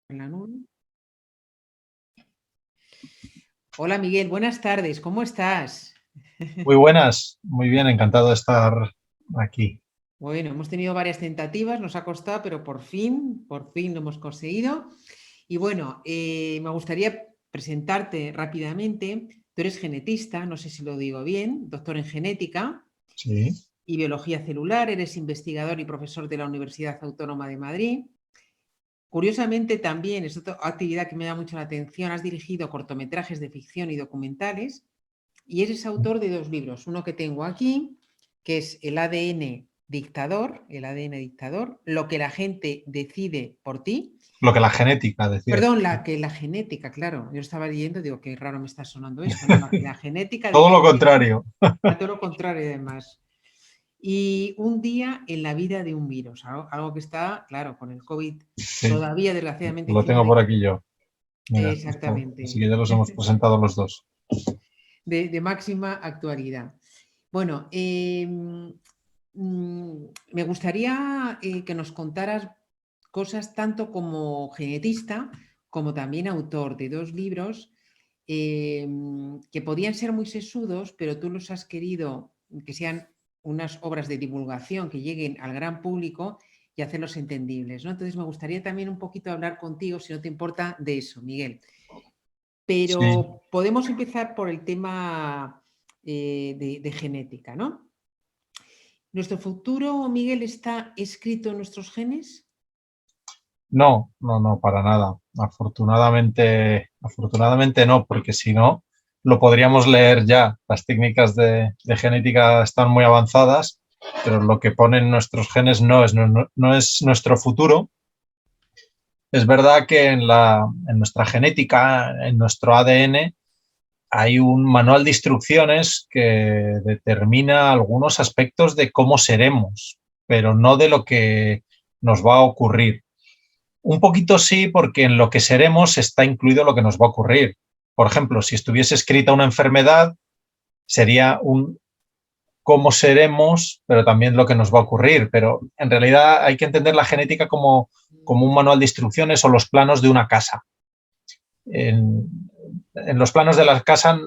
La nube. Hola Miguel, buenas tardes, ¿cómo estás? Muy buenas, muy bien, encantado de estar aquí. Bueno, hemos tenido varias tentativas, nos ha costado, pero por fin lo hemos conseguido. Y bueno, me gustaría presentarte rápidamente. Tú eres genetista, no sé si lo digo bien, doctor en genética Sí, y biología celular, eres investigador y profesor de la Universidad Autónoma de Madrid. Curiosamente, también es otra actividad que me da mucho la atención. Has dirigido cortometrajes de ficción y documentales. Y eres autor de dos libros. Uno que tengo aquí, que es el ADN dictador, lo que la gente decide por ti. lo que la genética decide. Perdón, la genética, claro. Yo estaba leyendo, digo, qué raro me está sonando esto, ¿no? La genética Todo lo decide, ¿no? contrario. A todo lo contrario, además. Y un día en la vida de un virus, algo que está, claro, con el COVID Sí, todavía desgraciadamente lo encima tengo por aquí yo. Mira, así exactamente, que ya los hemos presentado los dos. de máxima actualidad. Bueno, me gustaría que nos contaras cosas tanto como genetista como también autor de dos libros que podían ser muy sesudos, pero tú los has querido que sean unas obras de divulgación que lleguen al gran público y hacerlos entendibles, ¿no? Entonces me gustaría también un poquito hablar contigo, si no te importa, de eso, Miguel. Sí, Pero podemos empezar por el tema de genética, ¿no? ¿Nuestro futuro, Miguel, está escrito en nuestros genes? no, para nada. Afortunadamente no, porque si no, lo podríamos leer ya. Las técnicas de genética están muy avanzadas, pero lo que ponen nuestros genes no es nuestro futuro. Es verdad que en nuestra genética, en nuestro ADN, hay un manual de instrucciones que determina algunos aspectos de cómo seremos, pero no de lo que nos va a ocurrir. Un poquito sí, porque en lo que seremos está incluido lo que nos va a ocurrir. Por ejemplo, si estuviese escrita una enfermedad, sería un cómo seremos, pero también lo que nos va a ocurrir. Pero en realidad hay que entender la genética como un manual de instrucciones o los planos de una casa. En los planos de la casa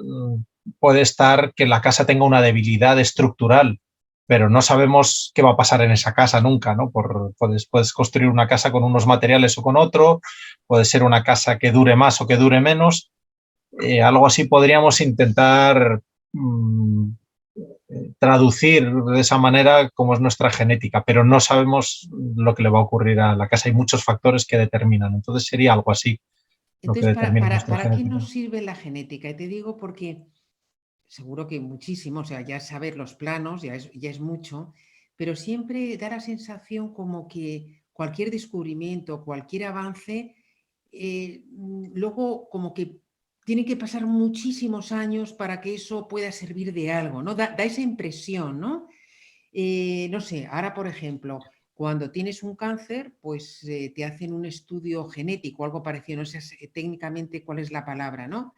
puede estar que la casa tenga una debilidad estructural, pero no sabemos qué va a pasar en esa casa nunca, ¿no? Puedes construir una casa con unos materiales o con otro, puede ser una casa que dure más o que dure menos. Algo así podríamos intentar traducir de esa manera cómo es nuestra genética, pero no sabemos lo que le va a ocurrir a la casa. Hay muchos factores que determinan. Entonces sería algo así lo que Entonces, determina nuestra ¿para qué genética. nos sirve la genética? Y te digo porque seguro que muchísimo, o sea, ya saber los planos ya es mucho, pero siempre da la sensación como que cualquier descubrimiento, cualquier avance, luego como que tiene que pasar muchísimos años para que eso pueda servir de algo, ¿no? Da esa impresión, ¿no? No sé, ahora por ejemplo, cuando tienes un cáncer, pues te hacen un estudio genético, algo parecido, no sé técnicamente cuál es la palabra, ¿no?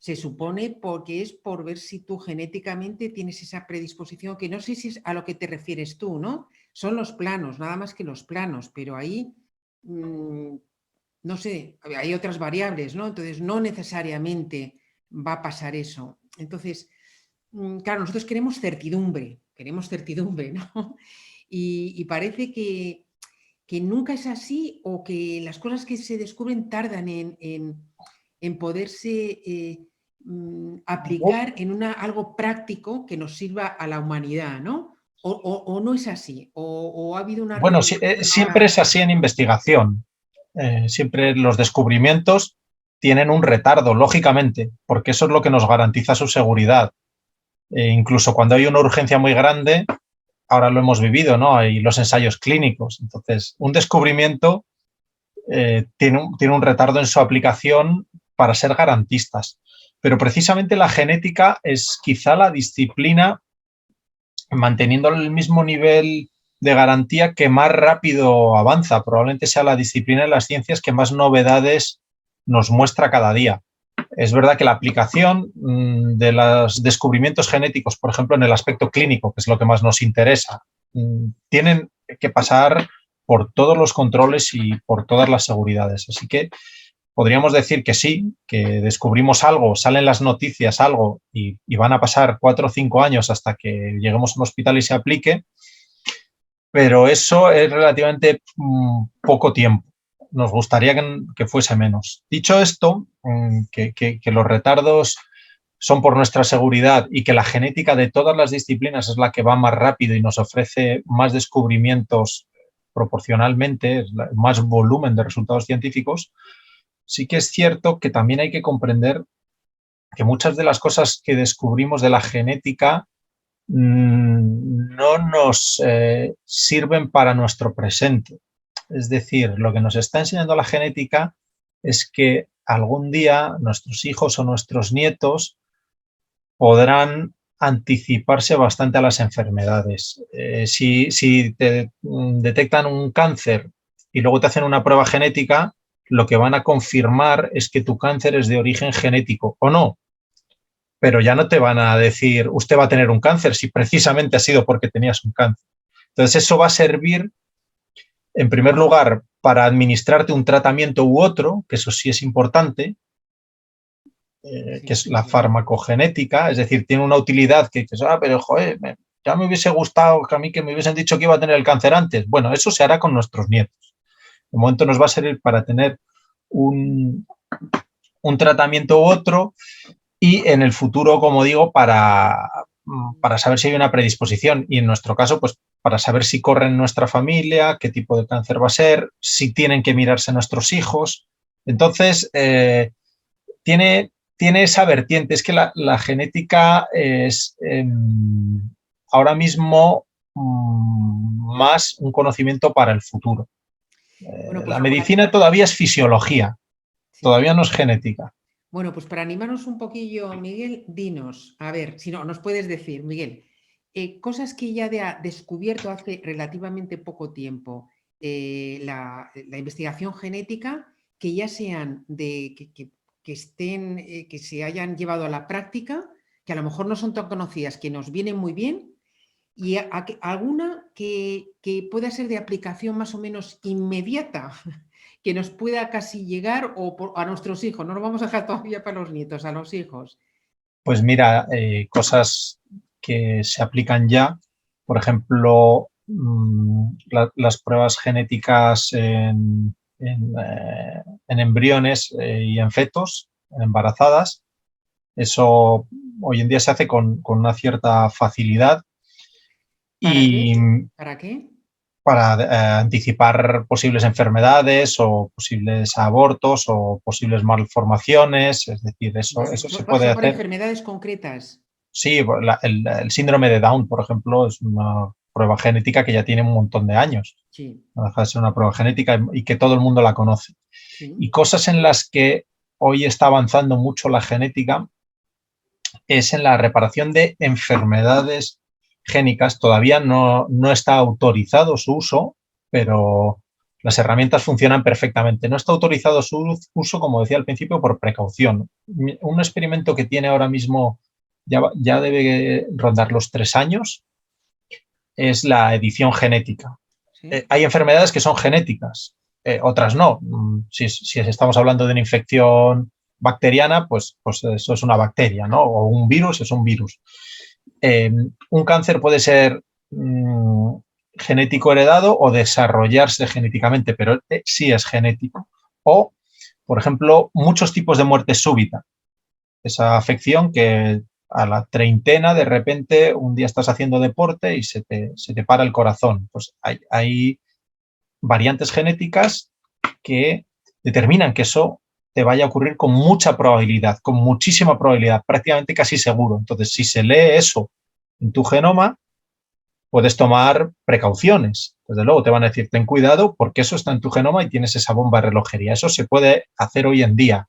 Se supone porque es por ver si tú genéticamente tienes esa predisposición, que no sé si es a lo que te refieres tú, ¿no? Son los planos, nada más que los planos, pero ahí, mmm, no sé, hay otras variables, ¿no? Entonces, no necesariamente va a pasar eso. Entonces, claro, nosotros queremos certidumbre, ¿no? Y parece que nunca es así o que las cosas que se descubren tardan en poderse aplicar en algo práctico que nos sirva a la humanidad, ¿no? O no es así, o ha habido una Bueno, revolución siempre ahora. es así en investigación. Siempre los descubrimientos tienen un retardo, lógicamente, porque eso es lo que nos garantiza su seguridad. Incluso cuando hay una urgencia muy grande, ahora lo hemos vivido, ¿no? Hay los ensayos clínicos. Entonces, un descubrimiento tiene un retardo en su aplicación para ser garantistas. Pero precisamente la genética es quizá la disciplina manteniendo el mismo nivel de garantía que más rápido avanza. Probablemente sea la disciplina de las ciencias que más novedades nos muestra cada día. Es verdad que la aplicación de los descubrimientos genéticos, por ejemplo, en el aspecto clínico, que es lo que más nos interesa, tienen que pasar por todos los controles y por todas las seguridades. Así que podríamos decir que sí, que descubrimos algo, salen las noticias algo y van a pasar 4 o 5 años hasta que lleguemos a un hospital y se aplique, pero eso es relativamente poco tiempo. Nos gustaría que fuese menos. Dicho esto, que los retardos son por nuestra seguridad y que la genética de todas las disciplinas es la que va más rápido y nos ofrece más descubrimientos proporcionalmente, más volumen de resultados científicos, sí que es cierto que también hay que comprender que muchas de las cosas que descubrimos de la genética no nos sirven para nuestro presente. Es decir, lo que nos está enseñando la genética es que algún día nuestros hijos o nuestros nietos podrán anticiparse bastante a las enfermedades. Si te detectan un cáncer y luego te hacen una prueba genética, lo que van a confirmar es que tu cáncer es de origen genético o no. Pero ya no te van a decir, usted va a tener un cáncer, si precisamente ha sido porque tenías un cáncer. Entonces, eso va a servir, en primer lugar, para administrarte un tratamiento u otro, que eso sí es importante, que es la farmacogenética, es decir, tiene una utilidad que dices, pero joder, ya me hubiese gustado que a mí que me hubiesen dicho que iba a tener el cáncer antes. Bueno, eso se hará con nuestros nietos. De momento nos va a servir para tener un tratamiento u otro y en el futuro, como digo, para saber si hay una predisposición y en nuestro caso, pues para saber si corre en nuestra familia, qué tipo de cáncer va a ser, si tienen que mirarse nuestros hijos. Entonces, tiene esa vertiente, es que la genética es ahora mismo más un conocimiento para el futuro. Bueno, pues la medicina todavía es fisiología, sí. Todavía no es genética. Bueno, pues para animarnos un poquillo, Miguel, dinos, a ver, si no, nos puedes decir, Miguel, cosas que ya ha descubierto hace relativamente poco tiempo la investigación genética, que ya sean que estén, que se hayan llevado a la práctica, que a lo mejor no son tan conocidas, que nos vienen muy bien, y alguna que pueda ser de aplicación más o menos inmediata, que nos pueda casi llegar a nuestros hijos. No nos vamos a dejar todavía para los nietos, a los hijos. Pues mira, cosas que se aplican ya, por ejemplo, las pruebas genéticas en embriones y en fetos, en embarazadas. Eso hoy en día se hace con una cierta facilidad. ¿Para qué? Y ¿Para qué? para anticipar posibles enfermedades o posibles abortos o posibles malformaciones, es decir, eso se puede Son para hacer. enfermedades concretas. Sí, el síndrome de Down, por ejemplo, es una prueba genética que ya tiene un montón de años. Sí. No deja de ser una prueba genética y que todo el mundo la conoce. Sí. Y cosas en las que hoy está avanzando mucho la genética es en la reparación de enfermedades génicas. Todavía no está autorizado su uso, pero las herramientas funcionan perfectamente. No está autorizado su uso, como decía al principio, por precaución. Un experimento que tiene ahora mismo, ya debe rondar los 3 años, es la edición genética. ¿Sí? Hay enfermedades que son genéticas, otras no. Si estamos hablando de una infección bacteriana, pues eso es una bacteria, ¿no? O un virus es un virus. Un cáncer puede ser genético heredado o desarrollarse genéticamente, pero sí es genético. O, por ejemplo, muchos tipos de muerte súbita. Esa afección que a la treintena, de repente, un día estás haciendo deporte y se te para el corazón. Pues hay variantes genéticas que determinan que eso te vaya a ocurrir con mucha probabilidad, con muchísima probabilidad, prácticamente casi seguro. Entonces, si se lee eso en tu genoma, puedes tomar precauciones. Desde luego te van a decir, ten cuidado porque eso está en tu genoma y tienes esa bomba de relojería. Eso se puede hacer hoy en día.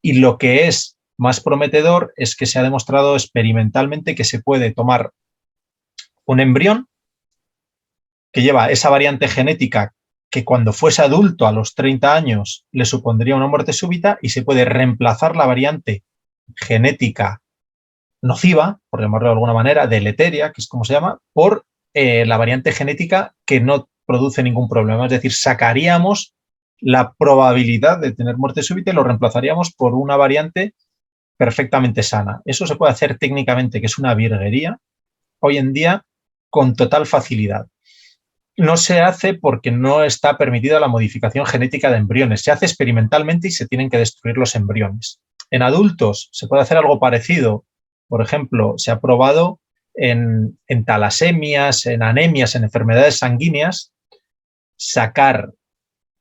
Y lo que es más prometedor es que se ha demostrado experimentalmente que se puede tomar un embrión que lleva esa variante genética que cuando fuese adulto a los 30 años le supondría una muerte súbita y se puede reemplazar la variante genética nociva, por llamarlo de alguna manera, deleteria, que es como se llama, por la variante genética que no produce ningún problema. Es decir, sacaríamos la probabilidad de tener muerte súbita y lo reemplazaríamos por una variante perfectamente sana. Eso se puede hacer técnicamente, que es una virguería, hoy en día con total facilidad. No se hace porque no está permitida la modificación genética de embriones. Se hace experimentalmente y se tienen que destruir los embriones. En adultos se puede hacer algo parecido. Por ejemplo, se ha probado en talasemias, en anemias, en enfermedades sanguíneas, sacar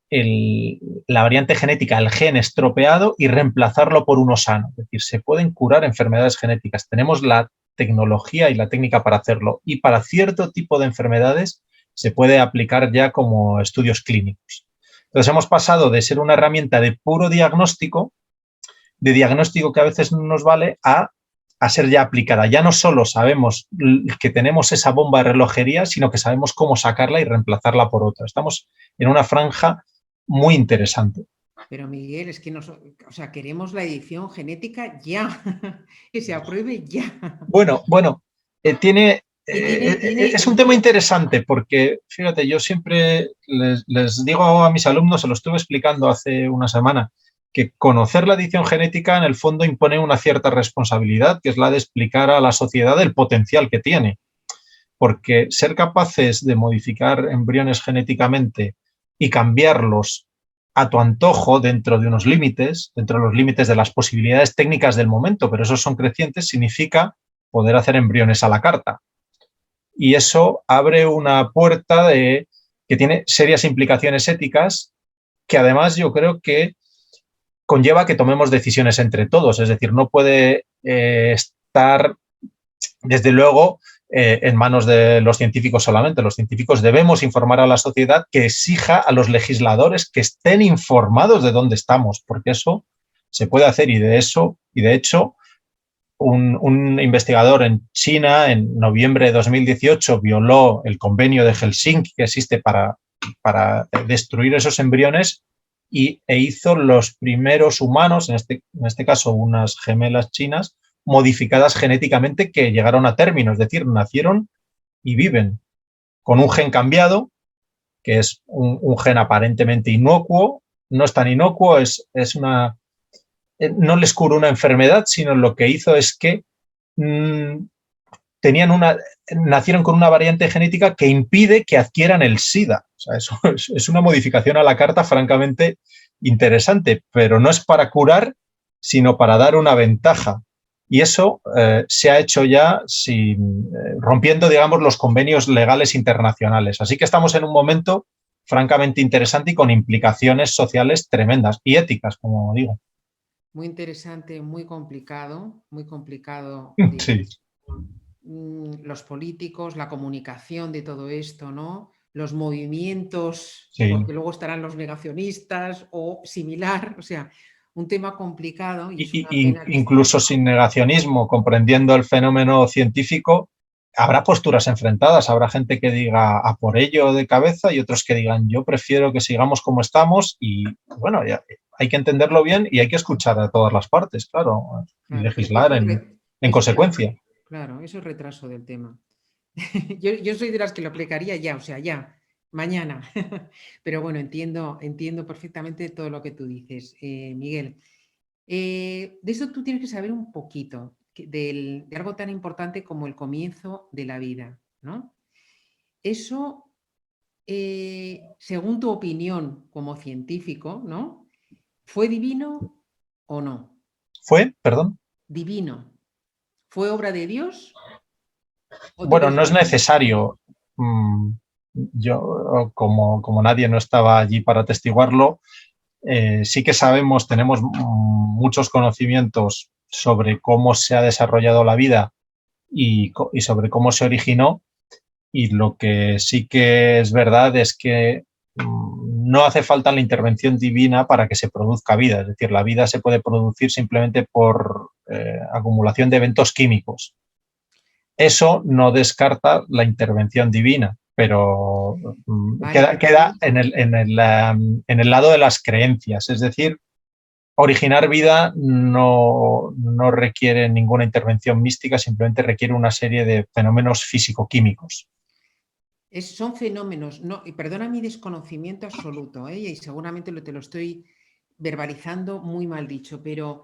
la variante genética, el gen estropeado, y reemplazarlo por uno sano. Es decir, se pueden curar enfermedades genéticas. Tenemos la tecnología y la técnica para hacerlo. Y para cierto tipo de enfermedades se puede aplicar ya como estudios clínicos. Entonces hemos pasado de ser una herramienta de puro diagnóstico, de diagnóstico que a veces no nos vale, a ser ya aplicada. Ya no solo sabemos que tenemos esa bomba de relojería, sino que sabemos cómo sacarla y reemplazarla por otra. Estamos en una franja muy interesante. Pero Miguel, es que queremos la edición genética ya, que se apruebe ya. Bueno, es un tema interesante porque, fíjate, yo siempre les digo a mis alumnos, se lo estuve explicando hace una semana, que conocer la edición genética en el fondo impone una cierta responsabilidad, que es la de explicar a la sociedad el potencial que tiene. Porque ser capaces de modificar embriones genéticamente y cambiarlos a tu antojo dentro de unos límites, dentro de los límites de las posibilidades técnicas del momento, pero esos son crecientes, significa poder hacer embriones a la carta. Y eso abre una puerta que tiene serias implicaciones éticas, que además yo creo que conlleva que tomemos decisiones entre todos. Es decir, no puede estar, desde luego, en manos de los científicos solamente. Los científicos debemos informar a la sociedad, que exija a los legisladores que estén informados de dónde estamos, porque eso se puede hacer. Y de hecho, un investigador en China en noviembre de 2018 violó el convenio de Helsinki que existe para destruir esos embriones e hizo los primeros humanos, en este caso unas gemelas chinas, modificadas genéticamente, que llegaron a término, es decir, nacieron y viven con un gen cambiado, que es un gen aparentemente inocuo. No es tan inocuo, no les curó una enfermedad, sino lo que hizo es que nacieron con una variante genética que impide que adquieran el SIDA. O sea, eso es una modificación a la carta francamente interesante, pero no es para curar, sino para dar una ventaja. Y eso se ha hecho ya rompiendo, digamos, los convenios legales internacionales. Así que estamos en un momento francamente interesante y con implicaciones sociales tremendas y éticas, como digo. Muy interesante, muy complicado, Sí. Los políticos, la comunicación de todo esto, ¿no? Los movimientos, Sí. porque luego estarán los negacionistas o similar, o sea, un tema complicado. Y es una pena incluso sin negacionismo, comprendiendo el fenómeno científico, habrá posturas enfrentadas. Habrá gente que diga a por ello de cabeza y otros que digan yo prefiero que sigamos como estamos. Y bueno, ya hay que entenderlo bien y hay que escuchar a todas las partes, claro, y legislar en consecuencia. Claro, eso es retraso del tema. Yo soy de las que lo aplicaría ya, o sea, ya, mañana. Pero bueno, entiendo perfectamente todo lo que tú dices, Miguel. De eso tú tienes que saber un poquito, de algo tan importante como el comienzo de la vida, ¿no? Eso, según tu opinión como científico, ¿no? ¿Fue divino o no? ¿Fue? Perdón. Divino. ¿Fue obra de Dios? Bueno, no es necesario. Yo, como nadie no estaba allí para atestiguarlo, sí que sabemos, tenemos muchos conocimientos sobre cómo se ha desarrollado la vida y sobre cómo se originó. Y lo que sí que es verdad es que no hace falta la intervención divina para que se produzca vida. Es decir, la vida se puede producir simplemente por acumulación de eventos químicos. Eso no descarta la intervención divina, pero vale, queda en el lado de las creencias. Es decir, originar vida no requiere ninguna intervención mística, simplemente requiere una serie de fenómenos físico-químicos. son fenómenos, no, y perdona mi desconocimiento absoluto, y seguramente te lo estoy verbalizando muy mal dicho, pero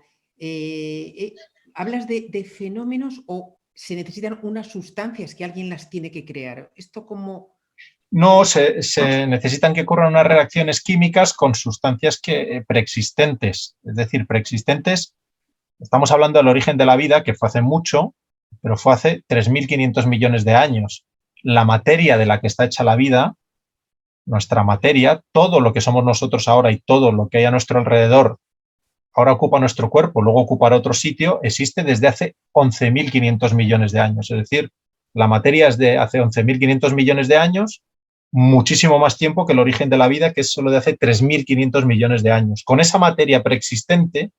¿hablas de fenómenos o se necesitan unas sustancias que alguien las tiene que crear? ¿Esto cómo? No, se necesitan que ocurran unas reacciones químicas con sustancias preexistentes. Es decir, preexistentes, estamos hablando del origen de la vida, que fue hace mucho, pero fue hace 3.500 millones de años. La materia de la que está hecha la vida, nuestra materia, todo lo que somos nosotros ahora y todo lo que hay a nuestro alrededor, ahora ocupa nuestro cuerpo, luego ocupará otro sitio, existe desde hace 11.500 millones de años. Es decir, la materia es de hace 11.500 millones de años, muchísimo más tiempo que el origen de la vida, que es solo de hace 3.500 millones de años. Con esa materia preexistente,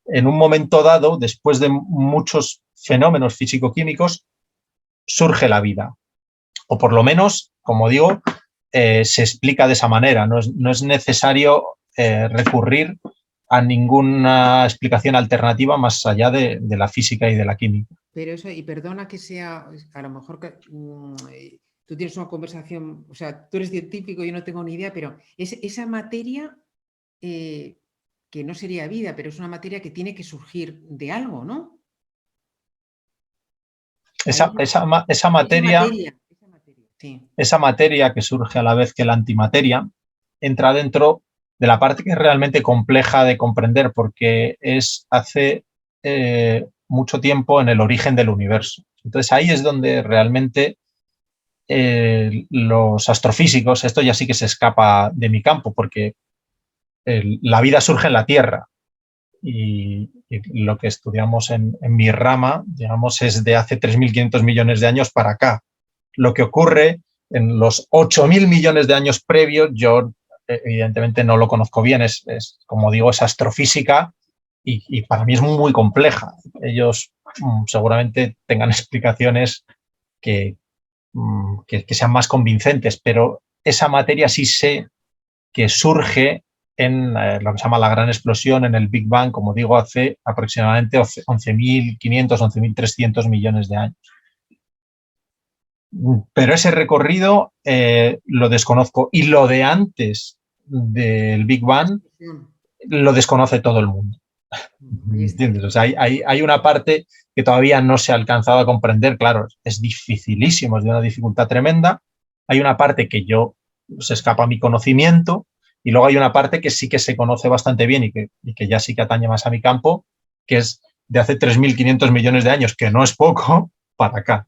en un momento dado, después de muchos fenómenos físico-químicos, surge la vida. O por lo menos, como digo, se explica de esa manera. No es necesario recurrir a ninguna explicación alternativa más allá de la física y de la química. Pero eso, y perdona que sea, a lo mejor tú tienes una conversación, o sea, tú eres científico, yo no tengo ni idea, pero esa materia que no sería vida, pero es una materia que tiene que surgir de algo, ¿no? Esa materia, sí. esa materia que surge a la vez que la antimateria, entra dentro de la parte que es realmente compleja de comprender, porque es hace mucho tiempo en el origen del universo. Entonces ahí es donde realmente los astrofísicos, esto ya sí que se escapa de mi campo, porque la vida surge en la Tierra y lo que estudiamos en mi rama, digamos, es de hace 3.500 millones de años para acá. Lo que ocurre en los 8.000 millones de años previos, yo evidentemente no lo conozco bien, como digo, es astrofísica y para mí es muy compleja. Ellos seguramente tengan explicaciones que sean más convincentes, pero esa materia sí sé que surge en lo que se llama la gran explosión, en el Big Bang, como digo, hace aproximadamente 11.500, 11.300 millones de años. Pero ese recorrido lo desconozco y lo de antes del Big Bang lo desconoce todo el mundo. ¿Entiendes? O sea, hay una parte que todavía no se ha alcanzado a comprender, claro, es dificilísimo, es de una dificultad tremenda. Hay una parte que se escapa a mi conocimiento y luego hay una parte que sí que se conoce bastante bien y que ya sí que atañe más a mi campo, que es de hace 3.500 millones de años, que no es poco, para acá.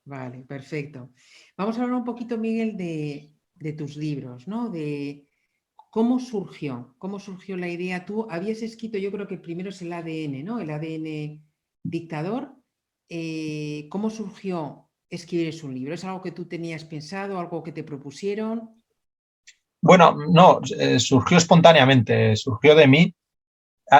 Vale, perfecto. Vamos a hablar un poquito, Miguel, de tus libros, ¿no? De cómo surgió la idea. Tú habías escrito, yo creo que primero es el ADN, ¿no? El ADN dictador. ¿Cómo surgió escribir un libro? ¿Es algo que tú tenías pensado, algo que te propusieron? Bueno, no, surgió espontáneamente, surgió de mí.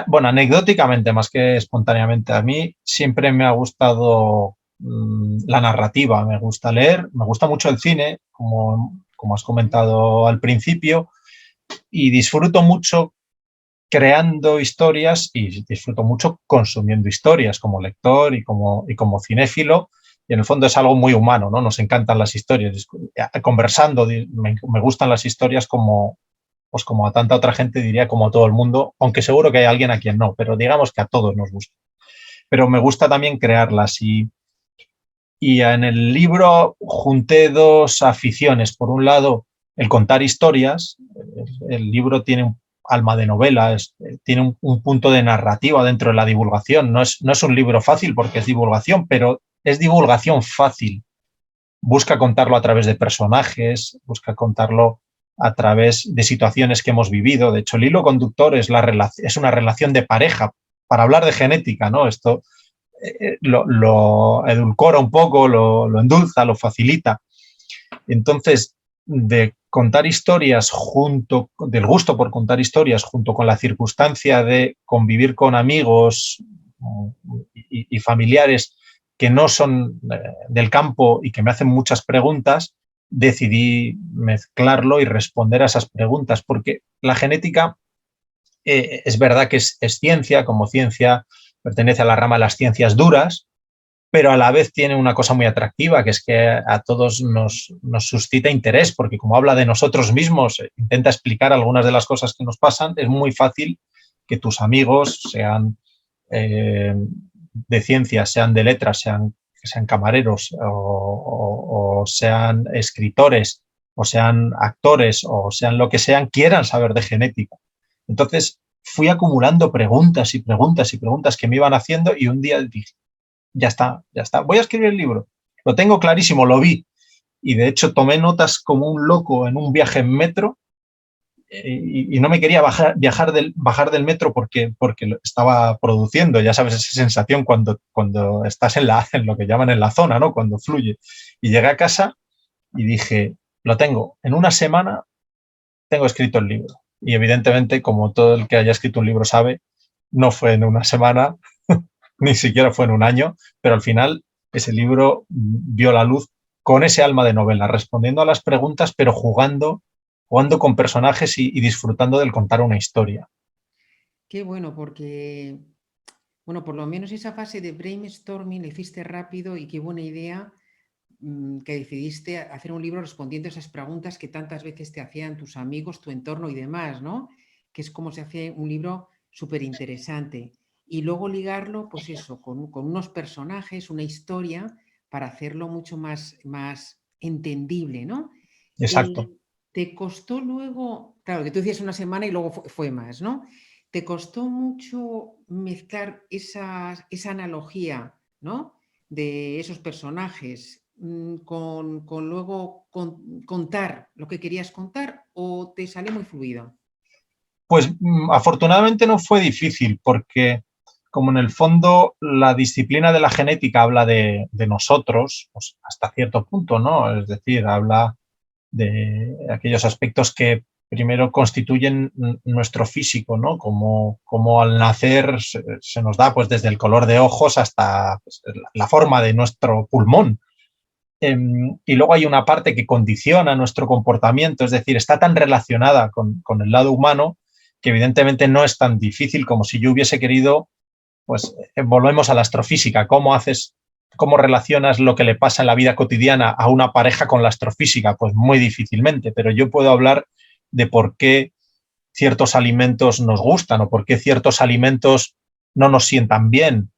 Bueno, anecdóticamente más que espontáneamente. A mí siempre me ha gustado la narrativa, me gusta leer, me gusta mucho el cine, como has comentado al principio, y disfruto mucho creando historias y disfruto mucho consumiendo historias como lector y como cinéfilo. Y en el fondo es algo muy humano, ¿no? Nos encantan las historias. Conversando, me gustan las historias pues como a tanta otra gente, diría como a todo el mundo, aunque seguro que hay alguien a quien no, pero digamos que a todos nos gusta. Pero me gusta también crearlas y en el libro junté dos aficiones. Por un lado, el contar historias. El libro tiene un alma de novela, tiene un punto de narrativa dentro de la divulgación. No es un libro fácil porque es divulgación, pero es divulgación fácil. Busca contarlo a través de personajes, busca contarlo a través de situaciones que hemos vivido. De hecho, el hilo conductor es una relación de pareja. Para hablar de genética, ¿no? Esto lo edulcora un poco, lo endulza, lo facilita. Entonces, de contar historias del gusto por contar historias junto con la circunstancia de convivir con amigos y familiares que no son del campo y que me hacen muchas preguntas, decidí mezclarlo y responder a esas preguntas, porque la genética es verdad que es ciencia, como ciencia pertenece a la rama de las ciencias duras, pero a la vez tiene una cosa muy atractiva, que es que a todos nos suscita interés, porque como habla de nosotros mismos, intenta explicar algunas de las cosas que nos pasan, es muy fácil que tus amigos, sean de ciencias, sean de letras, sean camareros o sean escritores o sean actores o sean lo que sean, quieran saber de genética. Entonces fui acumulando preguntas y preguntas y preguntas que me iban haciendo y un día dije, ya está, voy a escribir el libro. Lo tengo clarísimo, lo vi. Y de hecho tomé notas como un loco en un viaje en metro y no me quería bajar del metro porque lo estaba produciendo. Ya sabes, esa sensación cuando estás en lo que llaman en la zona, ¿no? Cuando fluye. Y llegué a casa y dije, lo tengo. En una semana tengo escrito el libro. Y evidentemente, como todo el que haya escrito un libro sabe, no fue en una semana, ni siquiera fue en un año, pero al final ese libro vio la luz con ese alma de novela, respondiendo a las preguntas, pero jugando con personajes y disfrutando del contar una historia. Qué bueno, porque, bueno, por lo menos esa fase de brainstorming la hiciste rápido y qué buena idea que decidiste hacer un libro respondiendo a esas preguntas que tantas veces te hacían tus amigos, tu entorno y demás, ¿no? Que es como se hace un libro súper interesante. Y luego ligarlo, pues eso, con unos personajes, una historia, para hacerlo mucho más entendible, ¿no? Exacto. ¿Te costó luego, claro, que tú decías una semana y luego fue más, ¿no? ¿Te costó mucho mezclar esa analogía, ¿no? De esos personajes con luego contar lo que querías contar o te sale muy fluido? Pues afortunadamente no fue difícil porque como en el fondo la disciplina de la genética habla de nosotros, pues hasta cierto punto, ¿no? Es decir, habla de aquellos aspectos que primero constituyen nuestro físico, ¿no? Como al nacer se nos da pues desde el color de ojos hasta pues, la forma de nuestro pulmón. Y luego hay una parte que condiciona nuestro comportamiento, es decir, está tan relacionada con el lado humano que evidentemente no es tan difícil como si yo hubiese querido, pues volvemos a la astrofísica, cómo relacionas lo que le pasa en la vida cotidiana a una pareja con la astrofísica, pues muy difícilmente, pero yo puedo hablar de por qué ciertos alimentos nos gustan o por qué ciertos alimentos no nos sientan bien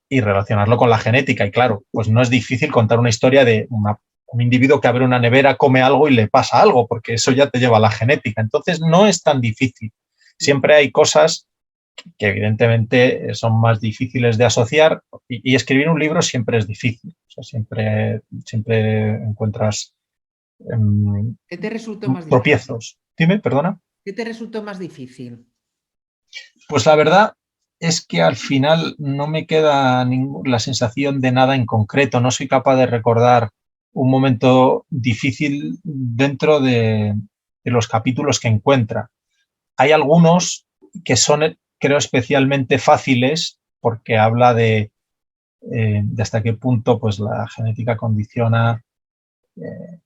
y relacionarlo con la genética. Y claro, pues no es difícil contar una historia de un individuo que abre una nevera, come algo y le pasa algo, porque eso ya te lleva a la genética. Entonces no es tan difícil. Siempre hay cosas que evidentemente son más difíciles de asociar y escribir un libro siempre es difícil. O sea, siempre encuentras ¿Qué te resultó más difícil? tropiezos. Dime, perdona. ¿Qué te resultó más difícil? Pues la verdad es que al final no me queda la sensación de nada en concreto. No soy capaz de recordar un momento difícil dentro de los capítulos que encuentra. Hay algunos que son, creo, especialmente fáciles porque habla de hasta qué punto pues, la genética condiciona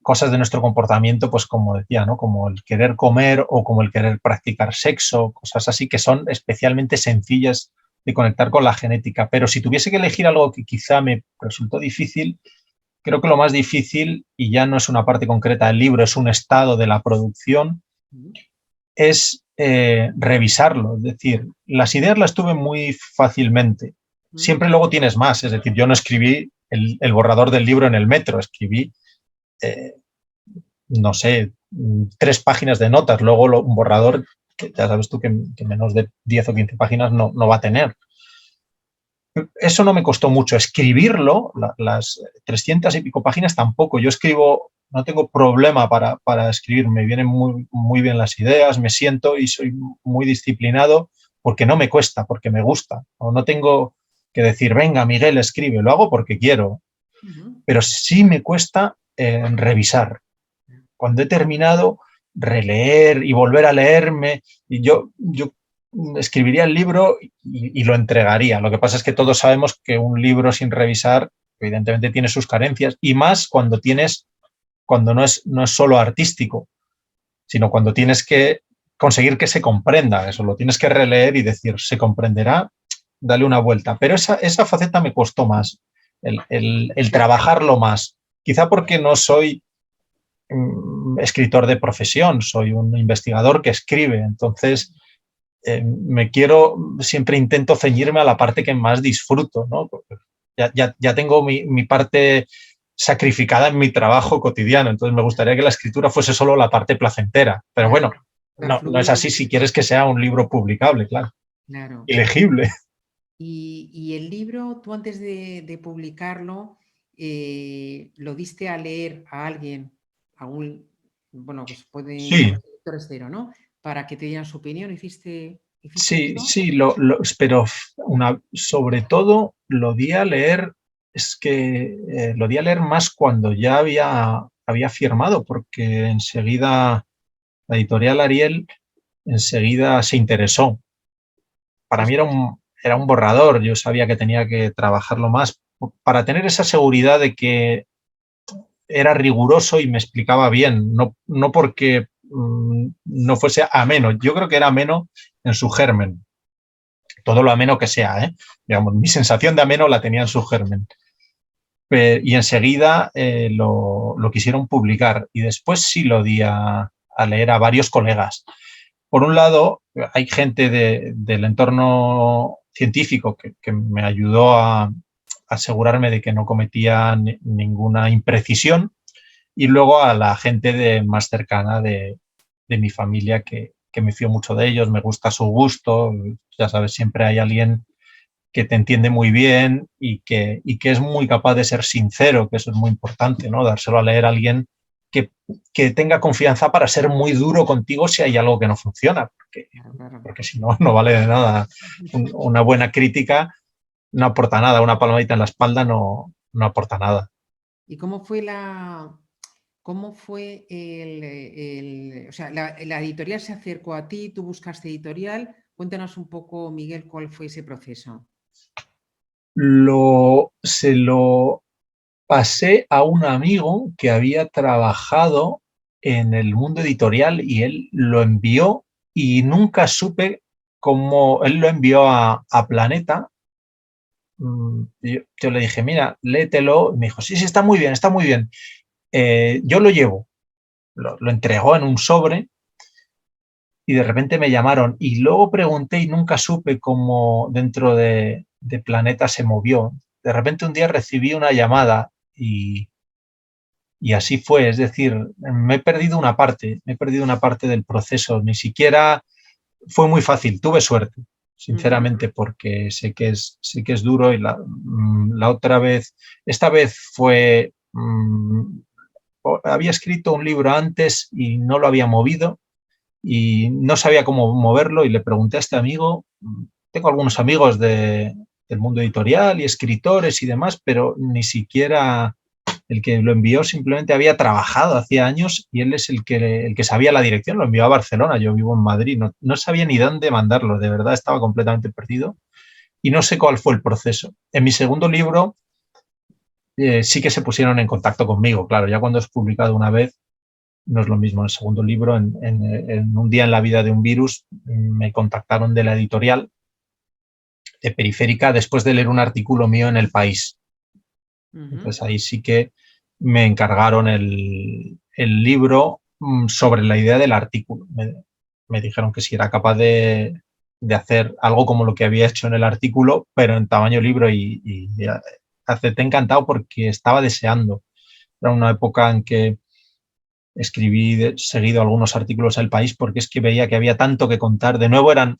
cosas de nuestro comportamiento, pues como decía, ¿no? Como el querer comer o como el querer practicar sexo, cosas así que son especialmente sencillas de conectar con la genética. Pero si tuviese que elegir algo que quizá me resultó difícil, creo que lo más difícil, y ya no es una parte concreta del libro, es un estado de la producción, es revisarlo. Es decir, las ideas las tuve muy fácilmente. Siempre luego tienes más. Es decir, yo no escribí el borrador del libro en el metro, escribí no sé, 3 páginas de notas, luego un borrador, que ya sabes tú que menos de 10 o 15 páginas no va a tener. Eso no me costó mucho. Escribirlo, las 300 y pico páginas tampoco. Yo escribo, no tengo problema para escribir, me vienen muy bien las ideas, me siento y soy muy disciplinado porque no me cuesta, porque me gusta. No tengo que decir, venga, Miguel, escribe, lo hago porque quiero. Pero sí me cuesta revisar. Cuando he terminado, releer y volver a leerme. Y yo escribiría el libro y lo entregaría. Lo que pasa es que todos sabemos que un libro sin revisar, evidentemente, tiene sus carencias. Y más cuando no es solo artístico, sino cuando tienes que conseguir que se comprenda. Eso lo tienes que releer y decir, ¿se comprenderá? Dale una vuelta. Pero esa faceta me costó más. el trabajarlo más. Quizá porque no soy escritor de profesión, soy un investigador que escribe, entonces siempre intento ceñirme a la parte que más disfruto, ¿no? Porque ya tengo mi parte sacrificada en mi trabajo cotidiano, entonces me gustaría que la escritura fuese solo la parte placentera, pero Claro, bueno, para no es fluir. así si quieres que sea un libro publicable, claro, Claro. y legible. Y el libro, tú antes de publicarlo, ¿lo diste a leer a alguien, a un, bueno, pues pueden Sí, ser lectores cero, ¿no? Para que te dieran su opinión, ¿hiciste sí, eso? sí, pero sobre todo lo di a leer, es que lo di a leer más cuando ya había firmado, porque enseguida la editorial Ariel enseguida se interesó. Para mí era un borrador, yo sabía que tenía que trabajarlo más para tener esa seguridad de que era riguroso y me explicaba bien, no porque no fuese ameno, yo creo que era ameno en su germen, todo lo ameno que sea, ¿eh? Digamos, mi sensación de ameno la tenía en su germen. Y enseguida lo quisieron publicar y después sí lo di a leer a varios colegas. Por un lado, hay gente del entorno científico que me ayudó a asegurarme de que no cometía ninguna imprecisión, y luego a la gente más cercana de mi familia que me fío mucho de ellos, me gusta su gusto, ya sabes, siempre hay alguien que te entiende muy bien y que es muy capaz de ser sincero, que eso es muy importante, ¿no? Dárselo a leer a alguien que, que tenga confianza para ser muy duro contigo si hay algo que no funciona, Claro, claro. porque si no, no vale de nada. Una buena crítica no aporta nada, una palmadita en la espalda no aporta nada. ¿Y cómo fue o sea, la editorial se acercó a ti, tú buscaste editorial? Cuéntanos un poco, Miguel, cuál fue ese proceso. Se lo pasé a un amigo que había trabajado en el mundo editorial y él lo envió y nunca supe cómo él lo envió a Planeta. Yo le dije, mira, léetelo. Y me dijo, sí, sí, está muy bien, está muy bien. Yo lo llevo. Lo entregó en un sobre y de repente me llamaron y luego pregunté y nunca supe cómo dentro de Planeta se movió. De repente un día recibí una llamada y así fue, es decir, me he perdido una parte del proceso, ni siquiera fue muy fácil, tuve suerte, sinceramente, porque sé que es duro y la otra vez, esta vez fue, había escrito un libro antes y no lo había movido y no sabía cómo moverlo y le pregunté a este amigo, tengo algunos amigos del mundo editorial y escritores y demás, pero ni siquiera el que lo envió simplemente había trabajado hacía años y él es el que sabía la dirección, lo envió a Barcelona, yo vivo en Madrid, no sabía ni dónde mandarlo, de verdad estaba completamente perdido y no sé cuál fue el proceso. En mi segundo libro sí que se pusieron en contacto conmigo, claro, ya cuando es publicado una vez no es lo mismo. En el segundo libro, en un día en la vida de un virus, me contactaron de la editorial de Periférica después de leer un artículo mío en El País. Entonces ahí sí que me encargaron el libro sobre la idea del artículo. Me dijeron que si era capaz de hacer algo como lo que había hecho en el artículo, pero en tamaño libro y acepté encantado porque estaba deseando. Era una época en que escribí seguido algunos artículos en El País porque es que veía que había tanto que contar. De nuevo eran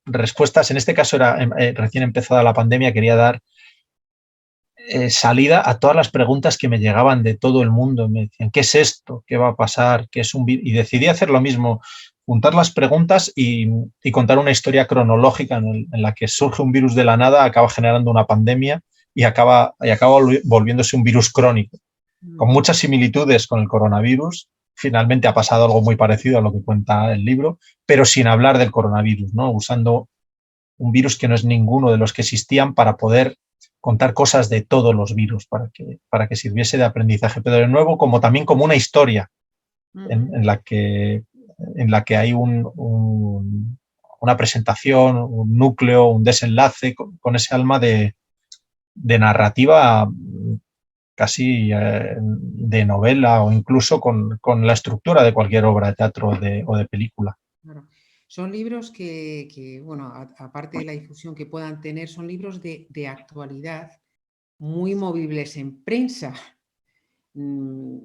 respuestas, en este caso era recién empezada la pandemia, quería dar salida a todas las preguntas que me llegaban de todo el mundo. Me decían, ¿qué es esto? ¿Qué va a pasar? ¿Qué es un virus? Y decidí hacer lo mismo, juntar las preguntas y contar una historia cronológica en la que surge un virus de la nada, acaba generando una pandemia y acaba volviéndose un virus crónico, con muchas similitudes con el coronavirus. Finalmente ha pasado algo muy parecido a lo que cuenta el libro, pero sin hablar del coronavirus, ¿no? Usando un virus que no es ninguno de los que existían para poder contar cosas de todos los virus, para que sirviese de aprendizaje. Pero de nuevo, como también como una historia en la que hay una presentación, un núcleo, un desenlace, con ese alma de narrativa casi de novela o incluso con la estructura de cualquier obra de teatro o de película. Claro. Son libros bueno, aparte de la difusión que puedan tener, son libros de actualidad muy movibles en prensa, mm,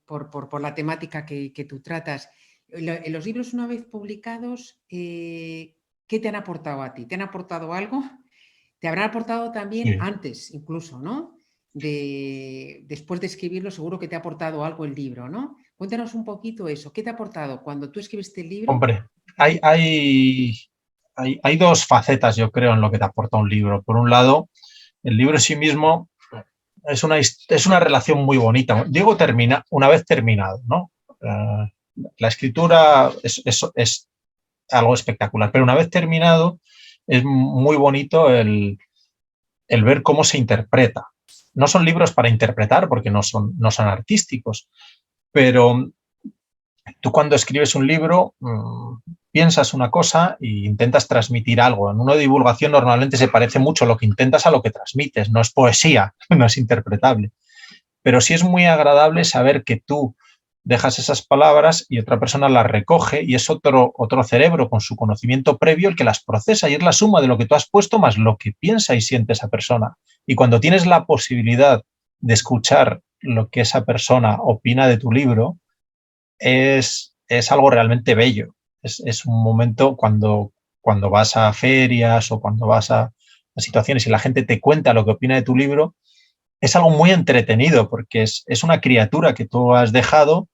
por la temática que tú tratas. Los libros, una vez publicados, ¿qué te han aportado a ti? ¿Te han aportado algo? Te habrán aportado también Sí. antes, incluso, ¿no? Después de escribirlo, seguro que te ha aportado algo el libro, ¿no? Cuéntanos un poquito eso. ¿Qué te ha aportado cuando tú escribiste el libro? Hombre, hay dos facetas, yo creo, en lo que te aporta un libro. Por un lado, el libro en sí mismo es una relación muy bonita. Digo, una vez terminado, ¿no? La escritura es algo espectacular, pero una vez terminado es muy bonito el ver cómo se interpreta. No son libros para interpretar porque no son artísticos, pero tú cuando escribes un libro piensas una cosa e intentas transmitir algo. En uno de divulgación normalmente se parece mucho lo que intentas a lo que transmites. No es poesía, no es interpretable. Pero sí es muy agradable saber que tú dejas esas palabras y otra persona las recoge y es otro cerebro con su conocimiento previo el que las procesa y es la suma de lo que tú has puesto más lo que piensa y siente esa persona. Y cuando tienes la posibilidad de escuchar lo que esa persona opina de tu libro, es algo realmente bello. Es un momento cuando vas a ferias o cuando vas a situaciones y la gente te cuenta lo que opina de tu libro, es algo muy entretenido porque es una criatura que tú has dejado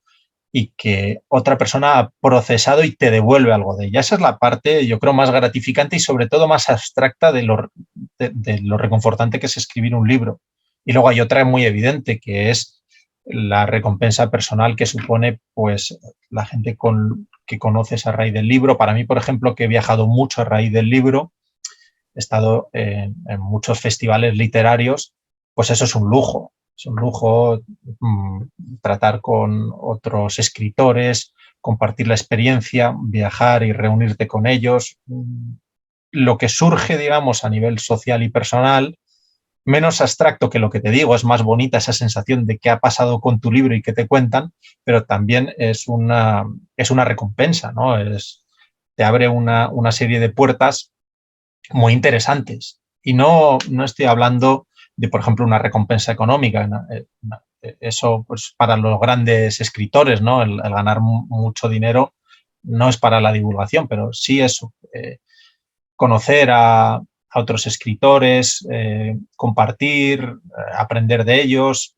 y que otra persona ha procesado y te devuelve algo de ella. Esa es la parte, yo creo, más gratificante y sobre todo más abstracta de lo reconfortante que es escribir un libro. Y luego hay otra muy evidente, que es la recompensa personal que supone pues la gente que conoces a raíz del libro. Para mí, por ejemplo, que he viajado mucho a raíz del libro, he estado en muchos festivales literarios, pues eso es un lujo. Es un lujo tratar con otros escritores, compartir la experiencia, viajar y reunirte con ellos. Lo que surge, digamos, a nivel social y personal, menos abstracto que lo que te digo, es más bonita esa sensación de qué ha pasado con tu libro y qué te cuentan, pero también es una recompensa, ¿no? Te abre una serie de puertas muy interesantes. Y no estoy hablando de, por ejemplo, una recompensa económica. ¿No? Eso, pues, para los grandes escritores, ¿no? El ganar mucho dinero no es para la divulgación, pero sí eso. Conocer a otros escritores, compartir, aprender de ellos,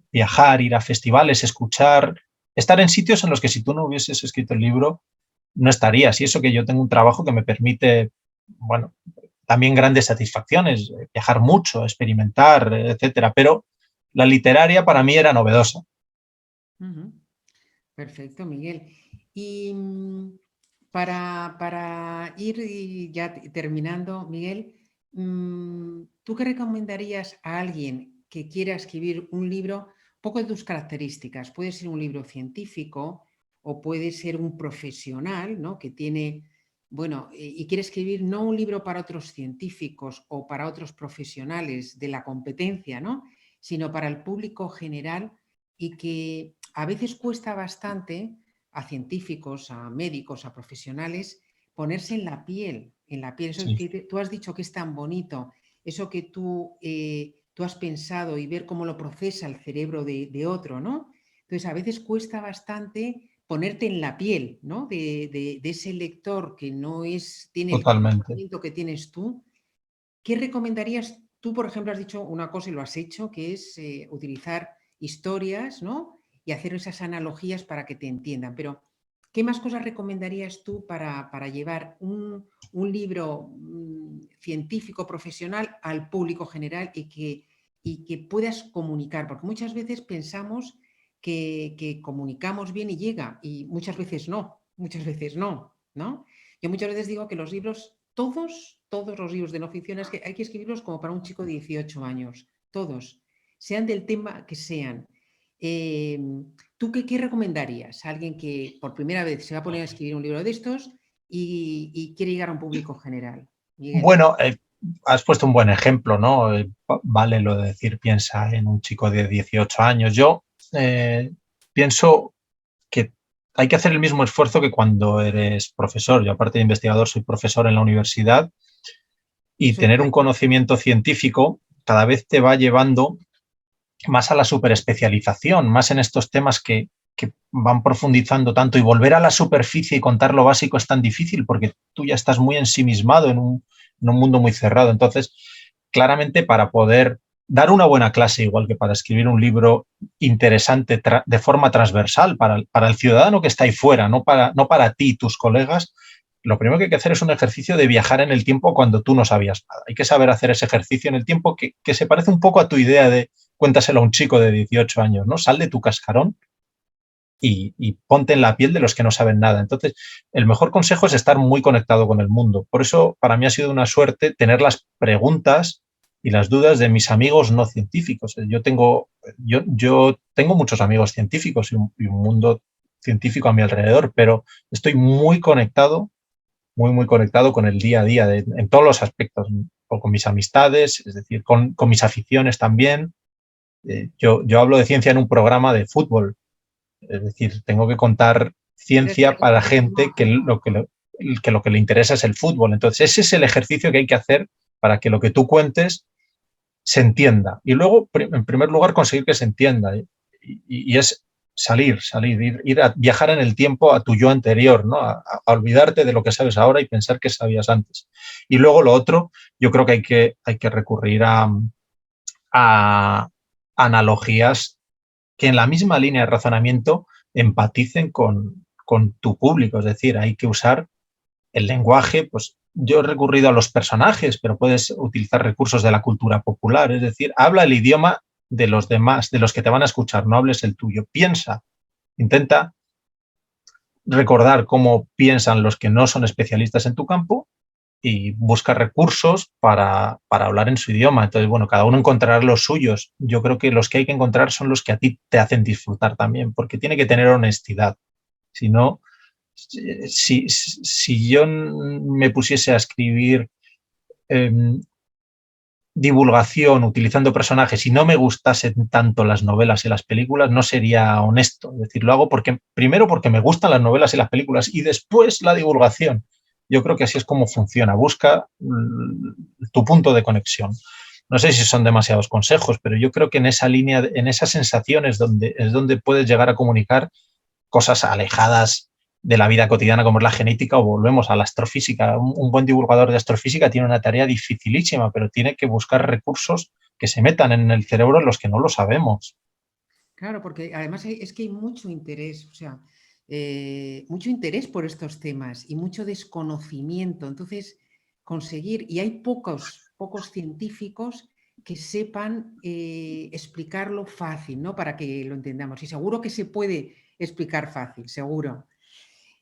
viajar, ir a festivales, escuchar, estar en sitios en los que si tú no hubieses escrito el libro, no estarías. Y eso que yo tengo un trabajo que me permite, bueno, también grandes satisfacciones, viajar mucho, experimentar, etcétera. Pero la literaria para mí era novedosa. Ujú. Perfecto, Miguel. Y para ir ya terminando, Miguel, ¿tú qué recomendarías a alguien que quiera escribir un libro? Poco de tus características. Puede ser un libro científico o puede ser un profesional, ¿no? Que tiene, bueno, y quiere escribir no un libro para otros científicos o para otros profesionales de la competencia, ¿no? Sino para el público general y que a veces cuesta bastante a científicos, a médicos, a profesionales, ponerse en la piel, eso Sí, que tú has dicho que es tan bonito, eso que tú has pensado y ver cómo lo procesa el cerebro de otro, ¿no? Entonces, a veces cuesta bastante ponerte en la piel, ¿no? De ese lector que no tiene el totalmente. conocimiento que tienes tú. ¿Qué recomendarías? Tú, por ejemplo, has dicho una cosa y lo has hecho, que es utilizar historias, ¿no? Y hacer esas analogías para que te entiendan. Pero, ¿qué más cosas recomendarías tú para llevar un libro científico profesional al público general y que puedas comunicar? Porque muchas veces pensamos que comunicamos bien y llega, y muchas veces no, ¿no? Yo muchas veces digo que los libros, todos los libros de no ficción, es que hay que escribirlos como para un chico de 18 años, todos, sean del tema que sean. Eh, ¿Tú qué recomendarías a alguien que por primera vez se va a poner a escribir un libro de estos y quiere llegar a un público general? Miguel. Bueno, has puesto un buen ejemplo, ¿no? Vale lo de decir, piensa en un chico de 18 años. Yo pienso que hay que hacer el mismo esfuerzo que cuando eres profesor. Yo, aparte de investigador, soy profesor en la universidad y Eso es tener un verdad. conocimiento científico cada vez te va llevando más a la superespecialización, más en estos temas que van profundizando tanto, y volver a la superficie y contar lo básico es tan difícil porque tú ya estás muy ensimismado en un mundo muy cerrado. Entonces, claramente para poder dar una buena clase, igual que para escribir un libro interesante de forma transversal para el ciudadano que está ahí fuera, no para ti y tus colegas, lo primero que hay que hacer es un ejercicio de viajar en el tiempo cuando tú no sabías nada. Hay que saber hacer ese ejercicio en el tiempo que se parece un poco a tu idea de cuéntaselo a un chico de 18 años, ¿no? Sal de tu cascarón y ponte en la piel de los que no saben nada. Entonces, el mejor consejo es estar muy conectado con el mundo. Por eso, para mí ha sido una suerte tener las preguntas y las dudas de mis amigos no científicos. Yo tengo muchos amigos científicos y un mundo científico a mi alrededor, pero estoy muy conectado, muy conectado con el día a día, en todos los aspectos, o con mis amistades, es decir, con mis aficiones también. Yo hablo de ciencia en un programa de fútbol, es decir, tengo que contar Eres ciencia para periodista gente deportivo. que lo que le interesa es el fútbol. Entonces, ese es el ejercicio que hay que hacer para que lo que tú cuentes se entienda. Y luego, en primer lugar, conseguir que se entienda. Y es ir a viajar en el tiempo a tu yo anterior, ¿no? A olvidarte de lo que sabes ahora y pensar que sabías antes. Y luego lo otro, yo creo que hay que recurrir a analogías que en la misma línea de razonamiento empaticen con tu público. Es decir, hay que usar el lenguaje, pues yo he recurrido a los personajes, pero puedes utilizar recursos de la cultura popular. Es decir, habla el idioma de los demás, de los que te van a escuchar, no hables el tuyo. Piensa, intenta recordar cómo piensan los que no son especialistas en tu campo y busca recursos para hablar en su idioma. Entonces, bueno, cada uno encontrará los suyos. Yo creo que los que hay que encontrar son los que a ti te hacen disfrutar también, porque tiene que tener honestidad. Si no, si yo me pusiese a escribir eh, divulgación utilizando personajes y no me gustasen tanto las novelas y las películas, no sería honesto. Es decir, lo hago porque, primero porque me gustan las novelas y las películas y después la divulgación. Yo creo que así es como funciona. Busca tu punto de conexión. No sé si son demasiados consejos, pero yo creo que en esa línea, en esas sensaciones es donde puedes llegar a comunicar cosas alejadas de la vida cotidiana como es la genética, o volvemos a la astrofísica. Un buen divulgador de astrofísica tiene una tarea dificilísima, pero tiene que buscar recursos que se metan en el cerebro en los que no lo sabemos. Claro, porque además es que hay mucho interés, o sea, mucho interés por estos temas y mucho desconocimiento. Entonces, conseguir, y hay pocos científicos que sepan explicarlo fácil, ¿no? Para que lo entendamos. Y seguro que se puede explicar fácil, seguro.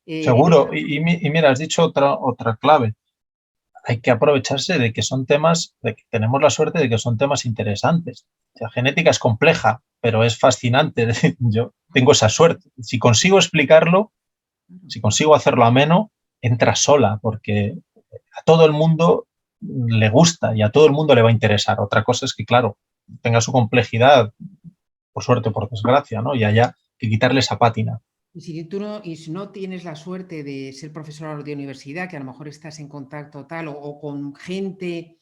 Seguro. Entonces, Y mira, has dicho otra clave. Hay que aprovecharse de que son temas, de que tenemos la suerte de que son temas interesantes. La genética es compleja, pero es fascinante. Yo tengo esa suerte. Si consigo explicarlo, si consigo hacerlo ameno, entra sola, porque a todo el mundo le gusta y a todo el mundo le va a interesar. Otra cosa es que, claro, tenga su complejidad, por suerte o por desgracia, ¿no? Y haya que quitarle esa pátina. y si no tienes la suerte de ser profesor de universidad, que a lo mejor estás en contacto tal o con gente,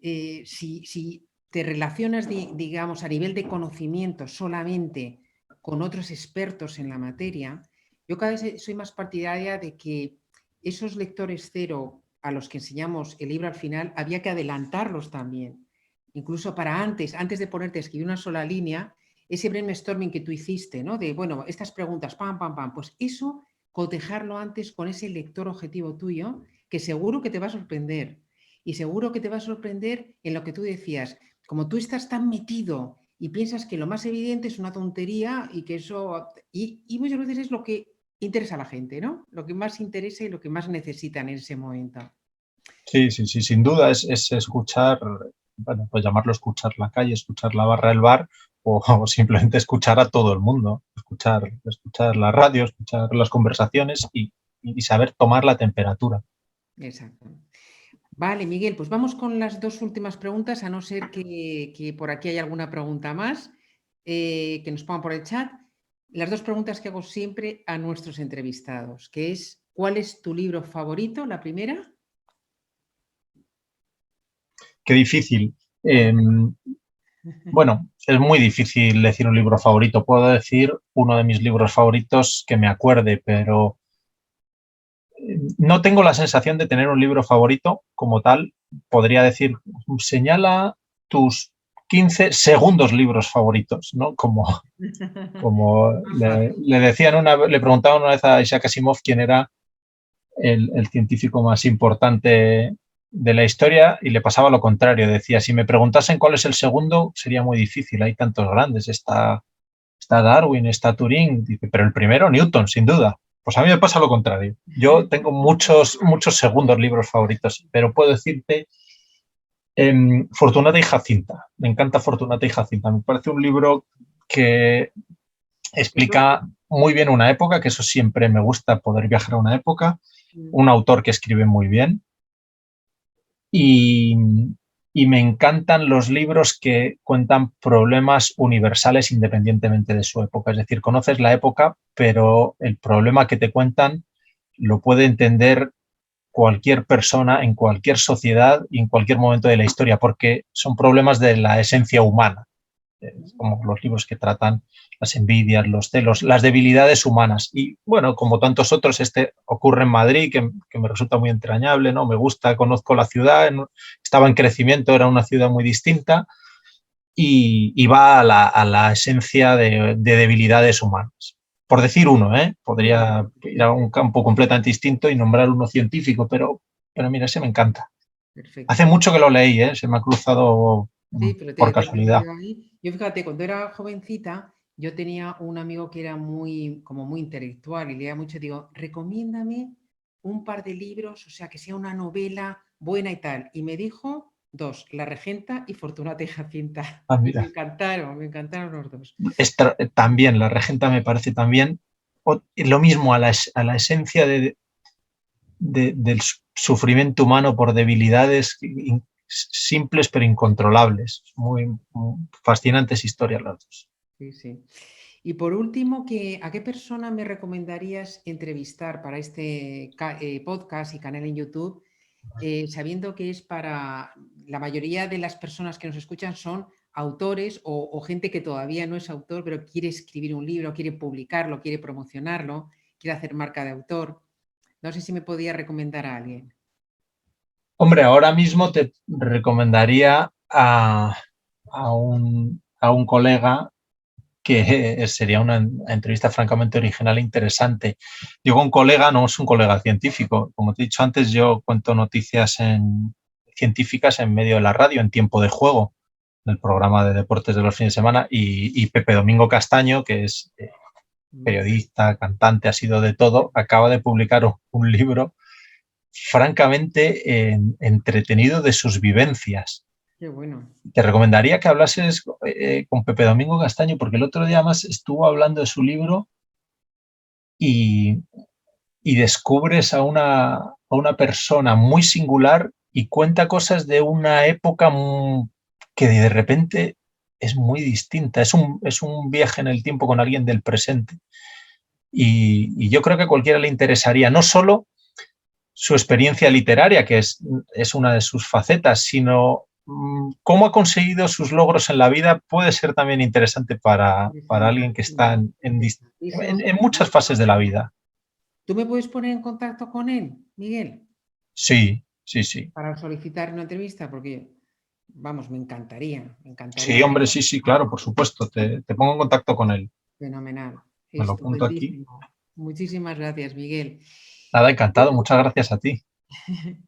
si te relacionas, digamos, a nivel de conocimiento solamente con otros expertos en la materia, yo cada vez soy más partidaria de que esos lectores cero a los que enseñamos el libro al final, había que adelantarlos también. Incluso para antes de ponerte a escribir una sola línea, ese brainstorming que tú hiciste, ¿no? De, bueno, estas preguntas, pam, pam, pam, pues eso, cotejarlo antes con ese lector objetivo tuyo, que seguro que te va a sorprender. Y seguro que te va a sorprender en lo que tú decías. Como tú estás tan metido y piensas que lo más evidente es una tontería y que eso... Y muchas veces es lo que interesa a la gente, ¿no? Lo que más interesa y lo que más necesitan en ese momento. Sí, sí, sí, sin duda es escuchar, bueno, pues llamarlo escuchar la calle, escuchar la barra del bar o simplemente escuchar a todo el mundo, escuchar la radio, escuchar las conversaciones y saber tomar la temperatura. Exacto. Vale, Miguel, pues vamos con las dos últimas preguntas, a no ser que por aquí haya alguna pregunta más que nos pongan por el chat. Las dos preguntas que hago siempre a nuestros entrevistados, que es, ¿cuál es tu libro favorito? La primera. Qué difícil. Bueno, es muy difícil decir un libro favorito. Puedo decir uno de mis libros favoritos que me acuerde, pero no tengo la sensación de tener un libro favorito como tal. Podría decir, señala tus 15 segundos libros favoritos, ¿no? Como Más fácil. le preguntaban una vez a Isaac Asimov quién era el científico más importante de la historia y le pasaba lo contrario. Decía, si me preguntasen cuál es el segundo, sería muy difícil. Hay tantos grandes. Está Darwin, está Turing. Dice, pero el primero, Newton, sin duda. Pues a mí me pasa lo contrario. Yo tengo muchos segundos libros favoritos, pero puedo decirte Fortunata y Jacinta. Me encanta Fortunata y Jacinta. Me parece un libro que Eso. explica muy bien una época, que eso siempre me gusta, poder viajar a una época, Mm. un autor que escribe muy bien y, y me encantan los libros que cuentan problemas universales independientemente de su época. Es decir, conoces la época, pero el problema que te cuentan lo puede entender cualquier persona en cualquier sociedad y en cualquier momento de la historia, porque son problemas de la esencia humana, como los libros que tratan las envidias, los celos, las debilidades humanas. Y bueno, como tantos otros, este ocurre en Madrid, que me resulta muy entrañable, ¿no? Me gusta, conozco la ciudad, estaba en crecimiento, era una ciudad muy distinta y va a la esencia de debilidades humanas. Por decir uno, ¿eh? Qué bueno, Podría ir a un campo completamente distinto y nombrar uno científico, pero mira, ese me encanta. Hace perfecto. mucho que lo leí, ¿eh? Se me ha cruzado Sí, pero por te casualidad. apareció ahí. Yo fíjate, cuando era jovencita, yo tenía un amigo que era muy, como muy intelectual y leía mucho. Digo, recomiéndame un par de libros, o sea, que sea una novela buena y tal. Y me dijo dos, La Regenta y Fortunata y Jacinta. Ah, Y mira. me encantaron los dos. También, la regenta me parece también lo mismo a la esencia del sufrimiento humano por debilidades simples pero incontrolables. Muy fascinantes historias las dos. Sí, sí. Y por último, ¿a qué persona me recomendarías entrevistar para este podcast y canal en YouTube? Sabiendo que es para la mayoría de las personas que nos escuchan son autores o gente que todavía no es autor, pero quiere escribir un libro, quiere publicarlo, quiere promocionarlo, quiere hacer marca de autor. No sé si me podía recomendar a alguien. Hombre, ahora mismo te recomendaría a un colega que sería una entrevista francamente original e interesante. Digo un colega, no es un colega científico. Como te he dicho antes, yo cuento noticias científicas en medio de la radio, en tiempo de juego, el programa de deportes de los fines de semana, y Pepe Domingo Castaño, que es Mm. periodista, cantante, ha sido de todo, acaba de publicar un libro francamente entretenido de sus vivencias. Qué bueno. Te recomendaría que hablases con Pepe Domingo Castaño, porque el otro día más estuvo hablando de su libro y, y descubres a una persona muy singular y cuenta cosas de una época que de repente es muy distinta. Es un viaje en el tiempo con alguien del presente. Y yo creo que a cualquiera le interesaría no solo su experiencia literaria, que es una de sus facetas, sino cómo ha conseguido sus logros en la vida puede ser también interesante para alguien que está Interesantísimo. en muchas fases de la vida. ¿Tú me puedes poner en contacto con él, Miguel, Sí, sí, sí. para solicitar una entrevista? Porque, vamos, me Sí, encantaría. hombre, sí, sí, claro, por supuesto. Te pongo en contacto con él. Fenomenal, Me lo apunto aquí. estupendísimo. Muchísimas gracias, Miguel. Nada, encantado. Muchas gracias a ti.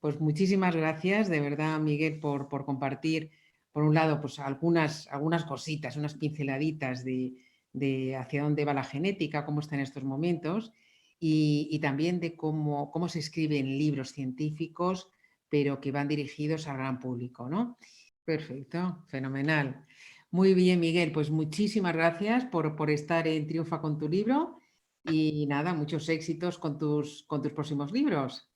Pues muchísimas gracias, de verdad, Miguel, por compartir, por un lado, pues algunas cositas, unas pinceladitas de hacia dónde va la genética, cómo está en estos momentos, y también de cómo se escriben libros científicos, pero que van dirigidos al gran público, ¿no? Perfecto, fenomenal. Muy bien, Miguel, pues muchísimas gracias por estar en Triunfa con tu libro y nada, muchos éxitos con tus próximos libros.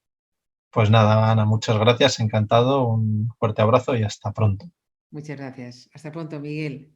Pues nada, Ana, muchas gracias, encantado, un fuerte abrazo y hasta pronto. Muchas gracias. Hasta pronto, Miguel.